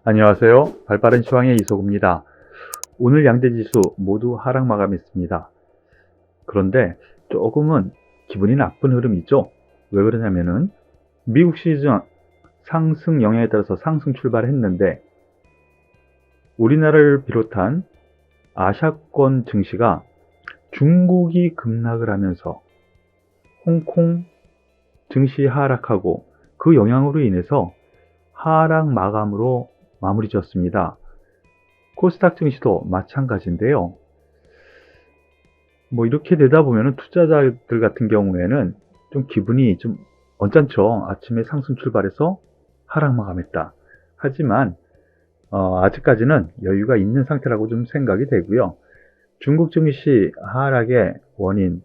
안녕하세요. 발빠른 시황의 이소구입니다. 오늘 양대지수 모두 하락 마감했습니다. 그런데 조금은 기분이 나쁜 흐름이죠. 왜 그러냐면은 미국 시장 상승 영향에 따라서 상승 출발했는데 우리나라를 비롯한 아시아권 증시가 중국이 급락을 하면서 홍콩 증시 하락하고 그 영향으로 인해서 하락 마감으로 마무리 지었습니다. 코스닥 증시도 마찬가지인데요. 이렇게 되다 보면 투자자들 같은 경우에는 좀 기분이 좀 언짢죠. 아침에 상승 출발해서 하락 마감했다. 하지만 아직까지는 여유가 있는 상태라고 좀 생각이 되고요. 중국 증시 하락의 원인,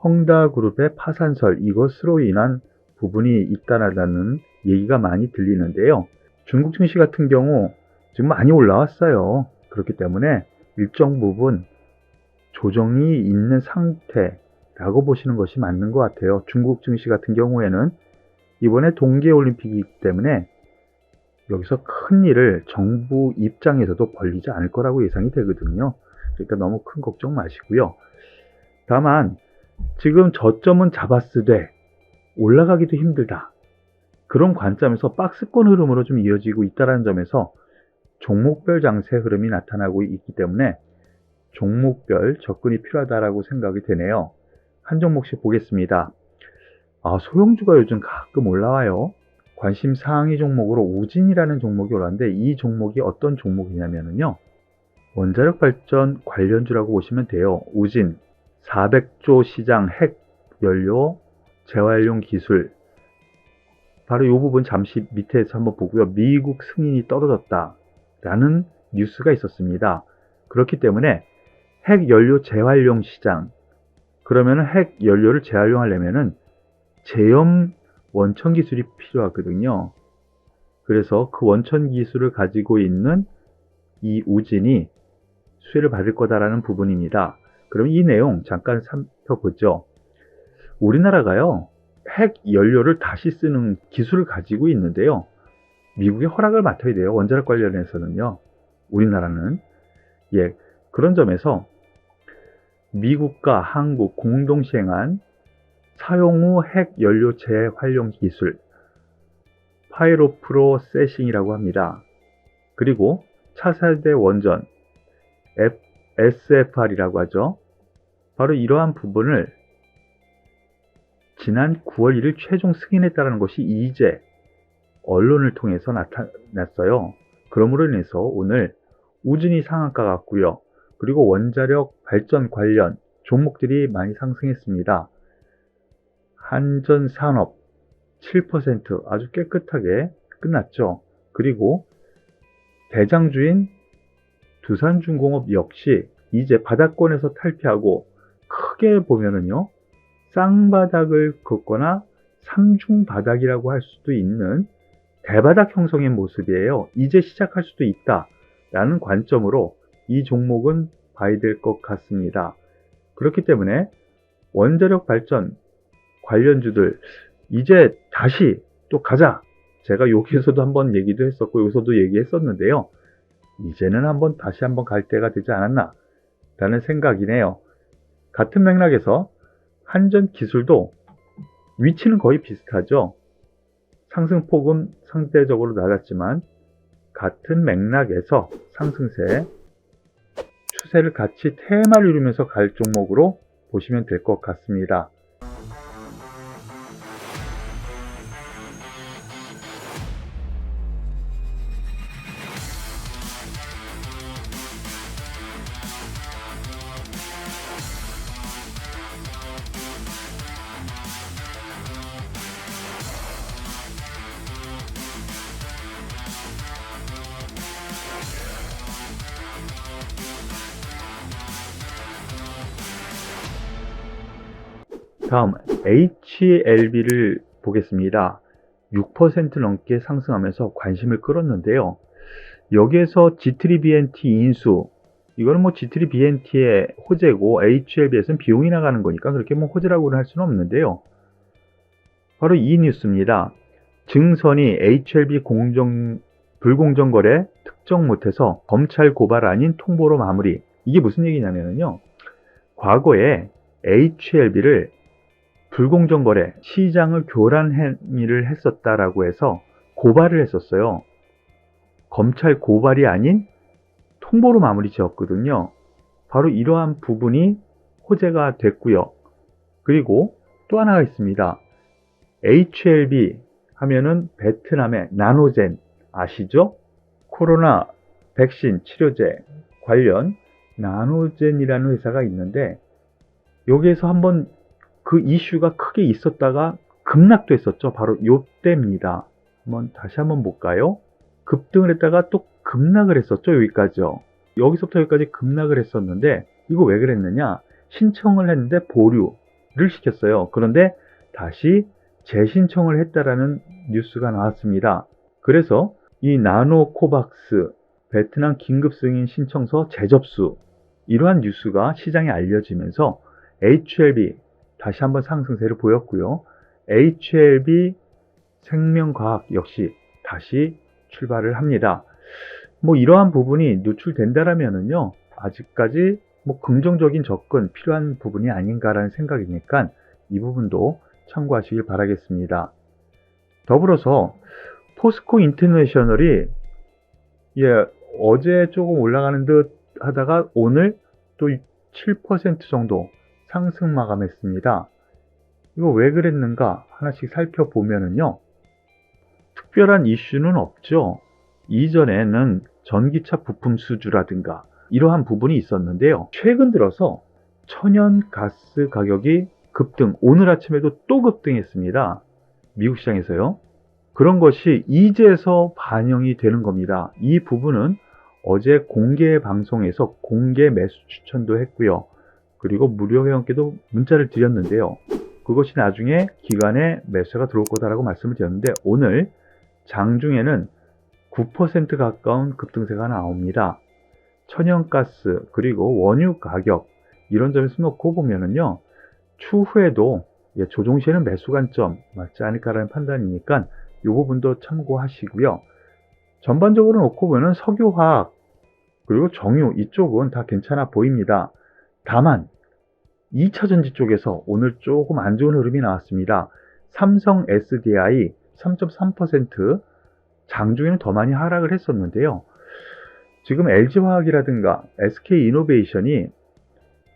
헝다그룹의 파산설, 이것으로 인한 부분이 있다라는 얘기가 많이 들리는데요. 중국 증시 같은 경우 지금 많이 올라왔어요. 그렇기 때문에 일정 부분 조정이 있는 상태라고 보시는 것이 맞는 것 같아요. 중국 증시 같은 경우에는 이번에 동계올림픽이기 때문에 여기서 큰 일을 정부 입장에서도 벌리지 않을 거라고 예상이 되거든요. 그러니까 너무 큰 걱정 마시고요. 다만 지금 저점은 잡았으되 올라가기도 힘들다. 그런 관점에서 박스권 흐름으로 좀 이어지고 있다는 점에서 종목별 장세 흐름이 나타나고 있기 때문에 종목별 접근이 필요하다라고 생각이 되네요. 한 종목씩 보겠습니다. 소형주가 요즘 가끔 올라와요. 관심 상위 종목으로 우진이라는 종목이 올라왔는데 이 종목이 어떤 종목이냐면요. 원자력 발전 관련주라고 보시면 돼요. 우진 400조 시장 핵 연료 재활용 기술, 바로 이 부분 잠시 밑에서 한번 보고요. 미국 승인이 떨어졌다라는 뉴스가 있었습니다. 그렇기 때문에 핵 연료 재활용 시장, 그러면 핵 연료를 재활용하려면은 제염 원천 기술이 필요하거든요. 그래서 그 원천 기술을 가지고 있는 이 우진이 수혜를 받을 거다라는 부분입니다. 그럼 이 내용 잠깐 살펴보죠. 우리나라가요, 핵 연료를 다시 쓰는 기술을 가지고 있는데요. 미국의 허락을 맡아야 돼요. 원자력 관련해서는요. 우리나라는. 그런 점에서 미국과 한국 공동 시행한 사용 후 핵 연료 재활용 기술, 파이로프로세싱이라고 합니다. 그리고 차세대 원전, SFR이라고 하죠. 바로 이러한 부분을 지난 9월 1일 최종 승인했다는 것이 이제 언론을 통해서 나타났어요. 그러므로 인해서 오늘 우진이 상한가 같고요. 그리고 원자력 발전 관련 종목들이 많이 상승했습니다. 한전산업 7% 아주 깨끗하게 끝났죠. 그리고 대장주인 두산중공업 역시 이제 바닥권에서 탈피하고 크게 보면은요. 쌍바닥을 긋거나 삼중바닥이라고 할 수도 있는 대바닥 형성의 모습이에요. 이제 시작할 수도 있다라는 관점으로 이 종목은 봐야 될 것 같습니다. 그렇기 때문에 원자력 발전 관련주들 이제 다시 또 가자. 제가 여기에서도 한번 얘기도 했었고 여기서도 얘기했었는데요. 이제는 다시 한번 갈 때가 되지 않았나 라는 생각이네요. 같은 맥락에서 한전기술도 위치는 거의 비슷하죠. 상승폭은 상대적으로 낮았지만 같은 맥락에서 상승세 추세를 같이 테마를 이루면서 갈 종목으로 보시면 될 것 같습니다. 다음 HLB를 보겠습니다. 6% 넘게 상승하면서 관심을 끌었는데요. 여기에서 G3BNT 인수, 이거는 G3BNT의 호재고 HLB에서는 비용이 나가는 거니까 그렇게 호재라고는 할 수는 없는데요. 바로 이 뉴스입니다. 증선이 HLB 공정 불공정 거래 특정 못해서 검찰 고발 아닌 통보로 마무리. 이게 무슨 얘기냐면요. 과거에 HLB를 불공정 거래, 시장을 교란 행위를 했었다라고 해서 고발을 했었어요. 검찰 고발이 아닌 통보로 마무리 지었거든요. 바로 이러한 부분이 호재가 됐고요. 그리고 또 하나가 있습니다. HLB 하면은 베트남의 나노젠 아시죠? 코로나 백신 치료제 관련 나노젠이라는 회사가 있는데 여기에서 한번 그 이슈가 크게 있었다가 급락도 했었죠. 바로 요때입니다. 다시 한번 볼까요? 급등을 했다가 또 급락을 했었죠. 여기까지요. 여기서부터 여기까지 급락을 했었는데 이거 왜 그랬느냐? 신청을 했는데 보류를 시켰어요. 그런데 다시 재신청을 했다라는 뉴스가 나왔습니다. 그래서 이 나노코박스 베트남 긴급 승인 신청서 재접수 이러한 뉴스가 시장에 알려지면서 HLB 다시 한번 상승세를 보였고요. HLB 생명과학 역시 다시 출발을 합니다. 이러한 부분이 노출된다라면은요, 아직까지 긍정적인 접근 필요한 부분이 아닌가라는 생각이니까 이 부분도 참고하시길 바라겠습니다. 더불어서 포스코 인터내셔널이 어제 조금 올라가는 듯 하다가 오늘 또 7% 정도 상승 마감했습니다. 이거 왜 그랬는가 하나씩 살펴보면은요, 특별한 이슈는 없죠. 이전에는 전기차 부품 수주라든가 이러한 부분이 있었는데요. 최근 들어서 천연가스 가격이 급등, 오늘 아침에도 또 급등했습니다. 미국 시장에서요. 그런 것이 이제서 반영이 되는 겁니다. 이 부분은 어제 공개 방송에서 공개 매수 추천도 했고요. 그리고 무료 회원께도 문자를 드렸는데요. 그것이 나중에 기관에 매수가 들어올 거다라고 말씀을 드렸는데 오늘 장중에는 9% 가까운 급등세가 나옵니다. 천연가스 그리고 원유 가격 이런 점에서 놓고 보면은요, 추후에도 조정 시에는 매수 관점 맞지 않을까라는 판단이니까 이 부분도 참고하시고요. 전반적으로 놓고 보면 석유화학 그리고 정유 이쪽은 다 괜찮아 보입니다. 다만 2차전지 쪽에서 오늘 조금 안 좋은 흐름이 나왔습니다. 삼성 SDI 3.3% 장중에는 더 많이 하락을 했었는데요. 지금 LG화학이라든가 SK이노베이션이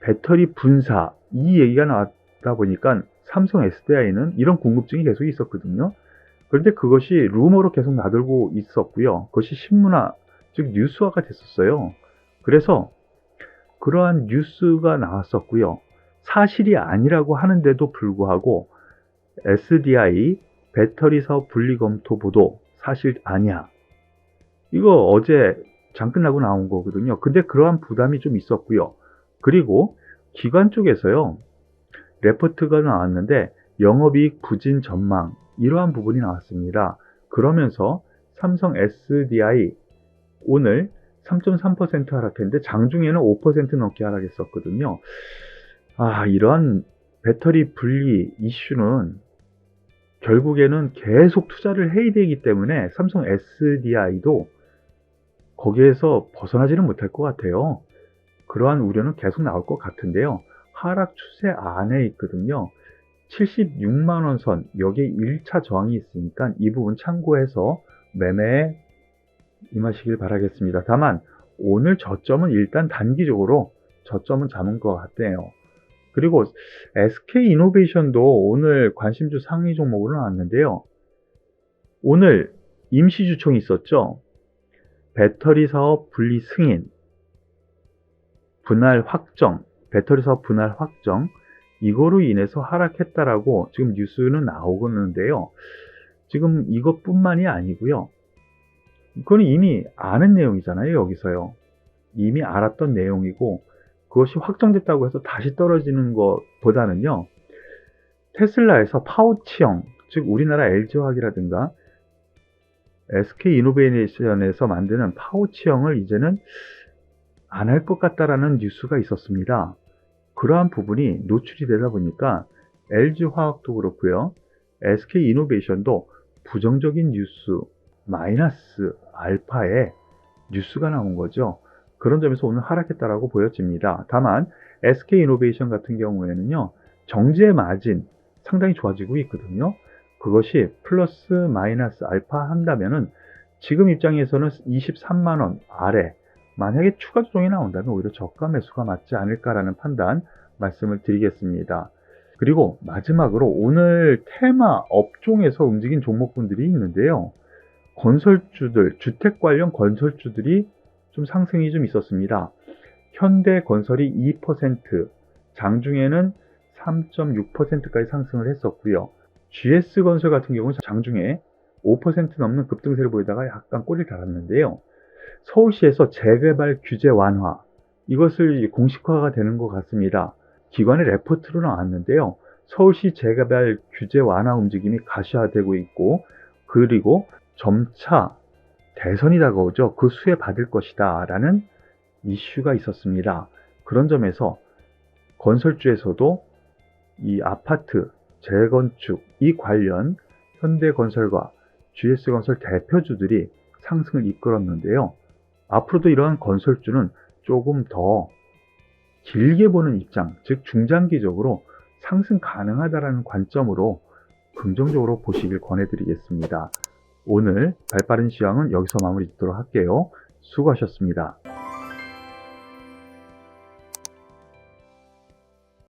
배터리 분사 이 얘기가 나왔다 보니까 삼성 SDI는 이런 궁금증이 계속 있었거든요. 그런데 그것이 루머로 계속 나돌고 있었고요. 그것이 신문화, 즉 뉴스화가 됐었어요. 그래서 그러한 뉴스가 나왔었고요. 사실이 아니라고 하는데도 불구하고 SDI 배터리 사업 분리 검토 보도 사실 아니야. 이거 어제 장 끝나고 나온 거거든요. 근데 그러한 부담이 좀 있었고요. 그리고 기관 쪽에서요. 레포트가 나왔는데 영업이익 부진 전망 이러한 부분이 나왔습니다. 그러면서 삼성 SDI 오늘 3.3% 하락했는데 장중에는 5% 넘게 하락했었거든요. 이러한 배터리 분리 이슈는 결국에는 계속 투자를 해야 되기 때문에 삼성 SDI도 거기에서 벗어나지는 못할 것 같아요. 그러한 우려는 계속 나올 것 같은데요. 하락 추세 안에 있거든요. 76만원 선, 여기에 1차 저항이 있으니까 이 부분 참고해서 매매에 임하시길 바라겠습니다. 다만 오늘 저점은 일단 단기적으로 저점은 잡은 것 같네요. 그리고 SK이노베이션도 오늘 관심주 상위 종목으로 나왔는데요. 오늘 임시주총이 있었죠. 배터리 사업 분리 승인, 분할 확정, 배터리 사업 분할 확정 이거로 인해서 하락했다라고 지금 뉴스는 나오고 있는데요. 지금 이것뿐만이 아니고요. 이거는 이미 아는 내용이잖아요. 여기서요. 이미 알았던 내용이고 그것이 확정됐다고 해서 다시 떨어지는 것보다는요. 테슬라에서 파우치형, 즉 우리나라 LG화학이라든가 SK이노베이션에서 만드는 파우치형을 이제는 안 할 것 같다라는 뉴스가 있었습니다. 그러한 부분이 노출이 되다 보니까 LG화학도 그렇고요. SK이노베이션도 부정적인 뉴스 마이너스 알파의 뉴스가 나온 거죠. 그런 점에서 오늘 하락했다라고 보여집니다. 다만 SK이노베이션 같은 경우에는요, 정제 마진 상당히 좋아지고 있거든요. 그것이 플러스 마이너스 알파 한다면은 지금 입장에서는 23만원 아래, 만약에 추가 조정이 나온다면 오히려 저가 매수가 맞지 않을까라는 판단 말씀을 드리겠습니다. 그리고 마지막으로 오늘 테마 업종에서 움직인 종목군들이 있는데요. 건설주들, 주택 관련 건설주들이 좀 상승이 좀 있었습니다. 현대건설이 2%, 장중에는 3.6%까지 상승을 했었고요. GS건설 같은 경우는 장중에 5% 넘는 급등세를 보이다가 약간 꼬리를 달았는데요. 서울시에서 재개발 규제 완화, 이것을 공식화가 되는 것 같습니다. 기관의 레포트로 나왔는데요. 서울시 재개발 규제 완화 움직임이 가시화되고 있고, 그리고 점차 대선이 다가오죠. 그 수혜 받을 것이다 라는 이슈가 있었습니다. 그런 점에서 건설주에서도 이 아파트, 재건축, 이 관련 현대건설과 GS건설 대표주들이 상승을 이끌었는데요. 앞으로도 이러한 건설주는 조금 더 길게 보는 입장, 즉 중장기적으로 상승 가능하다는 관점으로 긍정적으로 보시길 권해드리겠습니다. 오늘 발빠른 시황은 여기서 마무리 짓도록 할게요. 수고하셨습니다.